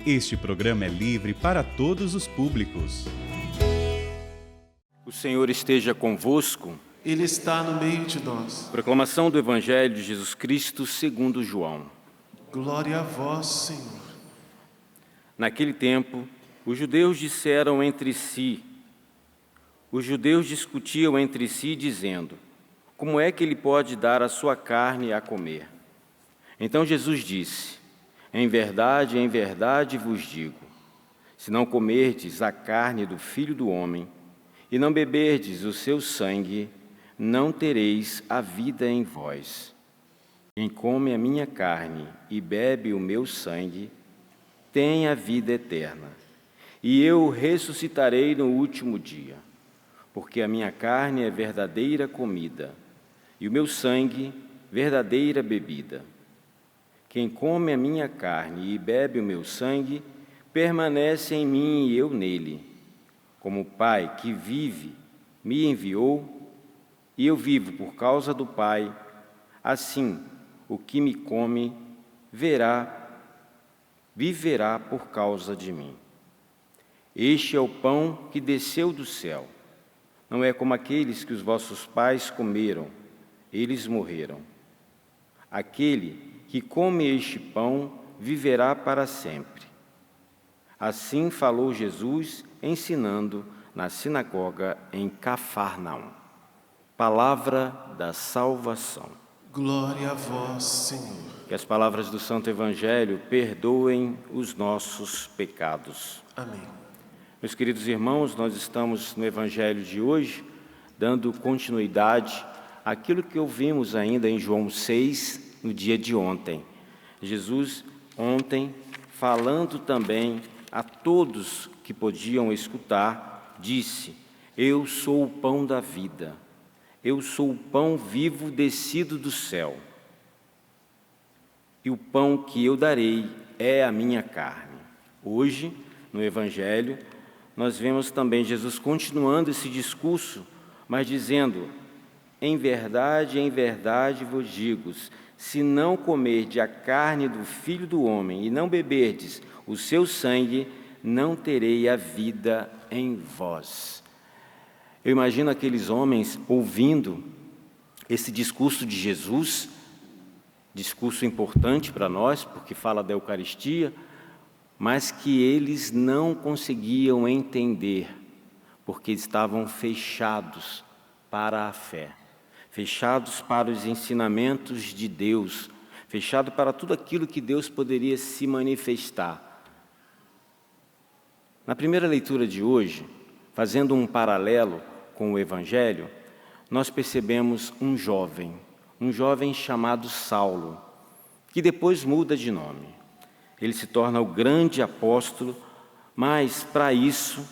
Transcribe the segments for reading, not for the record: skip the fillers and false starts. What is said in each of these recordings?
Este programa é livre para todos os públicos. O Senhor esteja convosco. Ele está no meio de nós. Proclamação do Evangelho de Jesus Cristo segundo João. Glória a vós, Senhor. Naquele tempo, os judeus disseram entre si, os judeus discutiam entre si, dizendo: como é que ele pode dar a sua carne a comer? Então Jesus disse: em verdade vos digo, se não comerdes a carne do Filho do Homem e não beberdes o seu sangue, não tereis a vida em vós. Quem come a minha carne e bebe o meu sangue, tem a vida eterna, e eu o ressuscitarei no último dia, porque a minha carne é verdadeira comida, e o meu sangue, verdadeira bebida. Quem come a minha carne e bebe o meu sangue, permanece em mim e eu nele. Como o Pai que vive me enviou, e eu vivo por causa do Pai, assim o que me come viverá por causa de mim. Este é o pão que desceu do céu. Não é como aqueles que os vossos pais comeram, eles morreram. Aquele que come este pão viverá para sempre. Assim falou Jesus, ensinando na sinagoga em Cafarnaum. Palavra da salvação. Glória a vós, Senhor. Que as palavras do Santo Evangelho perdoem os nossos pecados. Amém. Meus queridos irmãos, nós estamos no Evangelho de hoje, dando continuidade àquilo que ouvimos ainda em João 6, no dia de ontem. Jesus, ontem, falando também a todos que podiam escutar, disse: eu sou o pão da vida, eu sou o pão vivo descido do céu. E o pão que eu darei é a minha carne. Hoje, no Evangelho, nós vemos também Jesus continuando esse discurso, mas dizendo: em verdade vos digo, se não comerdes a carne do Filho do Homem e não beberdes o seu sangue, não terei a vida em vós. Eu imagino aqueles homens ouvindo esse discurso de Jesus, discurso importante para nós, porque fala da Eucaristia, mas que eles não conseguiam entender, porque estavam fechados para a fé, fechados para os ensinamentos de Deus, fechados para tudo aquilo que Deus poderia se manifestar. Na primeira leitura de hoje, fazendo um paralelo com o Evangelho, nós percebemos um jovem chamado Saulo, que depois muda de nome. Ele se torna o grande apóstolo, mas para isso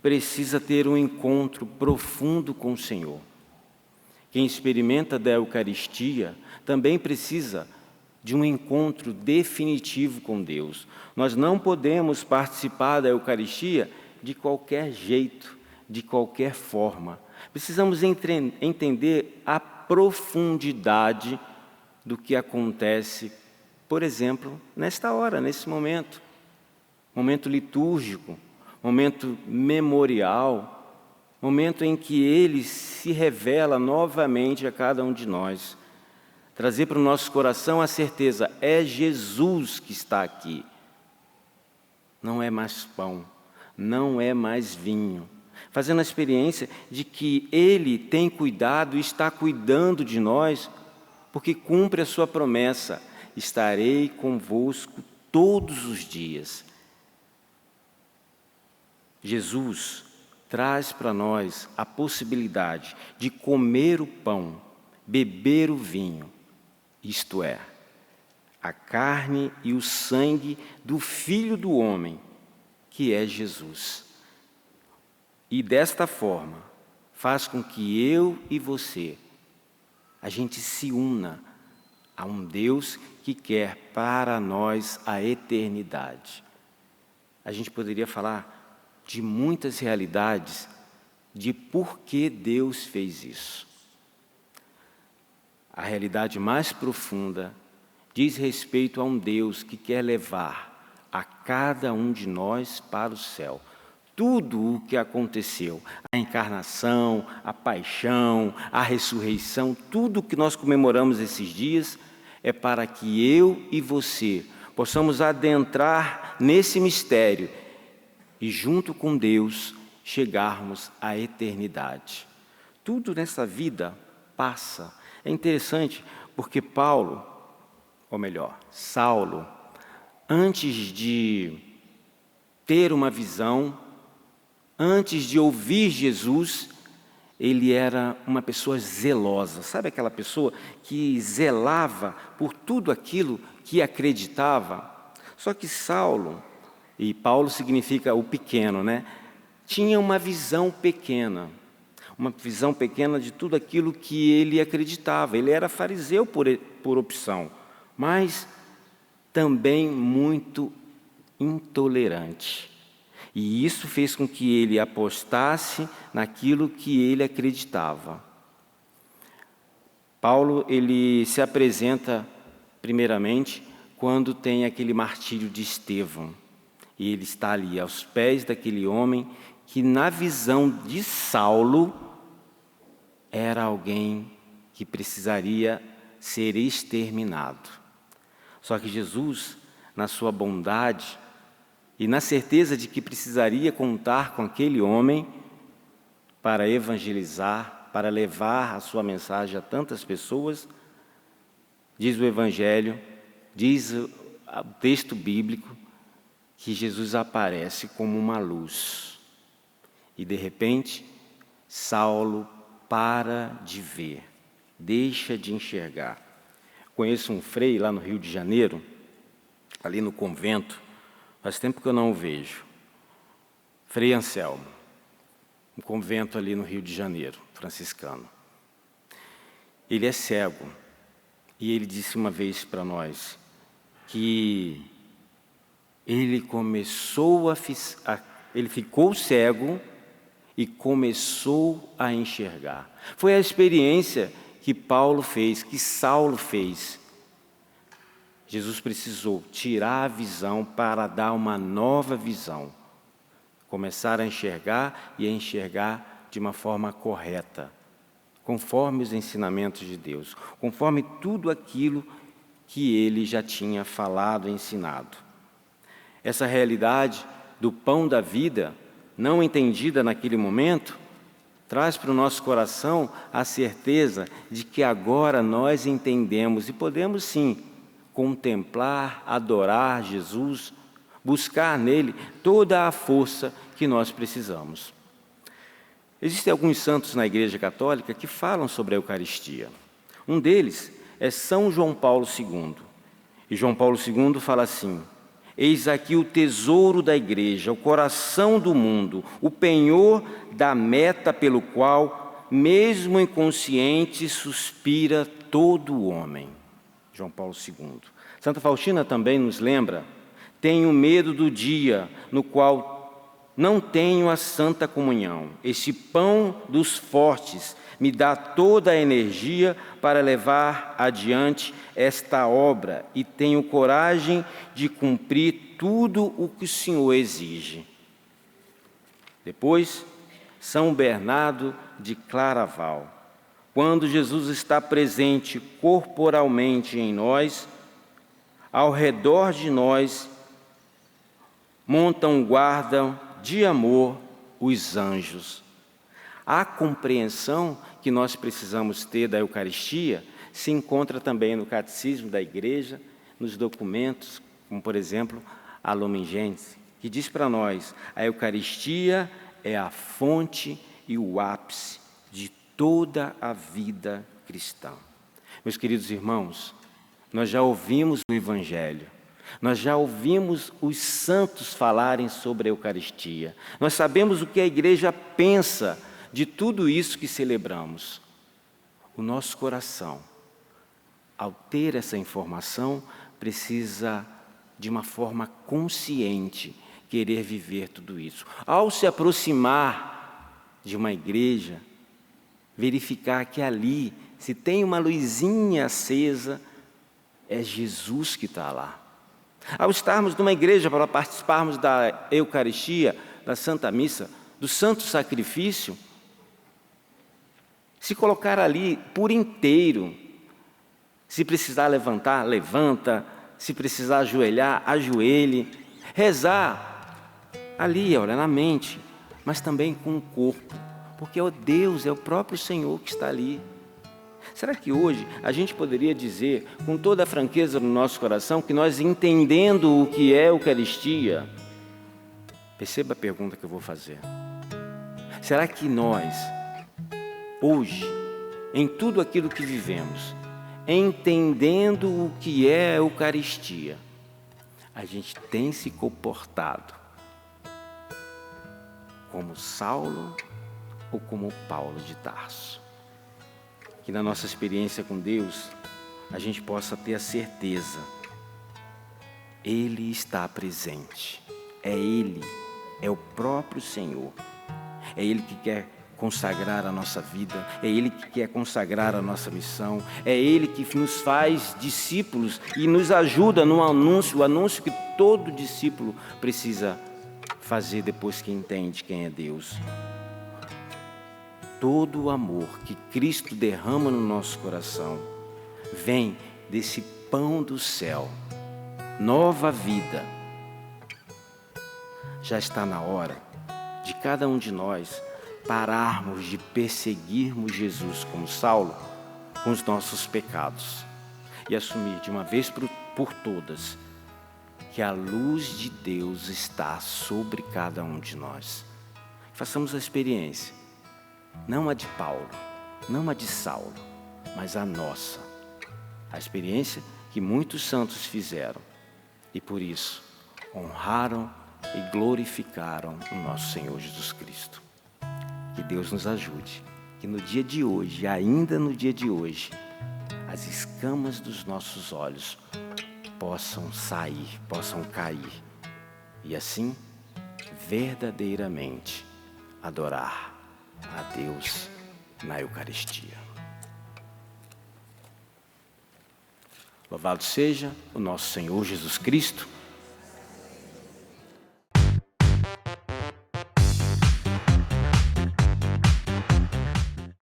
precisa ter um encontro profundo com o Senhor. Quem experimenta da Eucaristia também precisa de um encontro definitivo com Deus. Nós não podemos participar da Eucaristia de qualquer jeito, de qualquer forma. Precisamos entender a profundidade do que acontece, por exemplo, nesta hora, nesse momento. Momento litúrgico, momento memorial, momento em que Ele se revela novamente a cada um de nós. Trazer para o nosso coração a certeza, é Jesus que está aqui. Não é mais pão, não é mais vinho. Fazendo a experiência de que Ele tem cuidado e está cuidando de nós, porque cumpre a sua promessa: estarei convosco todos os dias. Jesus traz para nós a possibilidade de comer o pão, beber o vinho, isto é, a carne e o sangue do Filho do Homem, que é Jesus. E desta forma, faz com que eu e você, a gente se una a um Deus que quer para nós a eternidade. A gente poderia falar de muitas realidades de por que Deus fez isso. A realidade mais profunda diz respeito a um Deus que quer levar a cada um de nós para o céu. Tudo o que aconteceu, a encarnação, a paixão, a ressurreição, tudo o que nós comemoramos esses dias é para que eu e você possamos adentrar nesse mistério e, junto com Deus, chegarmos à eternidade. Tudo nessa vida passa. É interessante porque Saulo, antes de ter uma visão, antes de ouvir Jesus, ele era uma pessoa zelosa. Sabe aquela pessoa que zelava por tudo aquilo que acreditava? Só que Saulo, e Paulo significa o pequeno, né? Tinha uma visão pequena de tudo aquilo que ele acreditava. Ele era fariseu por opção, mas também muito intolerante. E isso fez com que ele apostasse naquilo que ele acreditava. Paulo, ele se apresenta primeiramente quando tem aquele martírio de Estevão. E ele está ali aos pés daquele homem que, na visão de Saulo, era alguém que precisaria ser exterminado. Só que Jesus, na sua bondade e na certeza de que precisaria contar com aquele homem para evangelizar, para levar a sua mensagem a tantas pessoas, diz o Evangelho, diz o texto bíblico, que Jesus aparece como uma luz. E de repente, Saulo para de ver, deixa de enxergar. Conheço um frei lá no Rio de Janeiro, ali no convento, faz tempo que eu não o vejo. Frei Anselmo, um convento ali no Rio de Janeiro, franciscano. Ele é cego, e ele disse uma vez para nós que ele ficou cego e começou a enxergar. Foi a experiência que Paulo fez, que Saulo fez. Jesus precisou tirar a visão para dar uma nova visão. Começar a enxergar e a enxergar de uma forma correta, conforme os ensinamentos de Deus, conforme tudo aquilo que ele já tinha falado e ensinado. Essa realidade do pão da vida, não entendida naquele momento, traz para o nosso coração a certeza de que agora nós entendemos e podemos sim contemplar, adorar Jesus, buscar nele toda a força que nós precisamos. Existem alguns santos na Igreja Católica que falam sobre a Eucaristia. Um deles é São João Paulo II. E João Paulo II fala assim: eis aqui o tesouro da Igreja, o coração do mundo, o penhor da meta pelo qual, mesmo inconsciente, suspira todo o homem. João Paulo II. Santa Faustina também nos lembra: tenho medo do dia no qual não tenho a Santa Comunhão. Este pão dos fortes me dá toda a energia para levar adiante esta obra e tenho coragem de cumprir tudo o que o Senhor exige. Depois, São Bernardo de Claraval. Quando Jesus está presente corporalmente em nós, ao redor de nós montam guarda de amor os anjos. A compreensão que nós precisamos ter da Eucaristia se encontra também no Catecismo da Igreja, nos documentos, como por exemplo a Lumen Gentium, que diz para nós: a Eucaristia é a fonte e o ápice de toda a vida cristã. Meus queridos irmãos, nós já ouvimos o Evangelho, nós já ouvimos os santos falarem sobre a Eucaristia, nós sabemos o que a Igreja pensa de tudo isso que celebramos. O nosso coração, ao ter essa informação, precisa, de uma forma consciente, querer viver tudo isso. Ao se aproximar de uma igreja, verificar que ali, se tem uma luzinha acesa, é Jesus que está lá. Ao estarmos numa igreja para participarmos da Eucaristia, da Santa Missa, do Santo Sacrifício, se colocar ali por inteiro, se precisar levantar, levanta, se precisar ajoelhar, ajoelhe, rezar ali, olha, na mente, mas também com o corpo, porque é o Deus, é o próprio Senhor que está ali. Será que hoje a gente poderia dizer, com toda a franqueza no nosso coração, que nós, entendendo o que é Eucaristia, perceba a pergunta que eu vou fazer. Será que nós, hoje, em tudo aquilo que vivemos, entendendo o que é Eucaristia, a gente tem se comportado como Saulo ou como Paulo de Tarso? Que na nossa experiência com Deus, a gente possa ter a certeza, Ele está presente, é Ele, é o próprio Senhor, é Ele que quer consagrar a nossa vida, é Ele que quer consagrar a nossa missão, é Ele que nos faz discípulos e nos ajuda no anúncio, o anúncio que todo discípulo precisa fazer depois que entende quem é Deus. Todo o amor que Cristo derrama no nosso coração vem desse pão do céu, nova vida. Já está na hora de cada um de nós pararmos de perseguirmos Jesus como Saulo com os nossos pecados e assumir de uma vez por todas que a luz de Deus está sobre cada um de nós. Façamos a experiência, não a de Paulo, não a de Saulo, mas a nossa. A experiência que muitos santos fizeram e por isso honraram e glorificaram o nosso Senhor Jesus Cristo. Que Deus nos ajude, que no dia de hoje, ainda no dia de hoje, as escamas dos nossos olhos possam sair, possam cair e assim verdadeiramente adorar a Deus na Eucaristia. Louvado seja o nosso Senhor Jesus Cristo,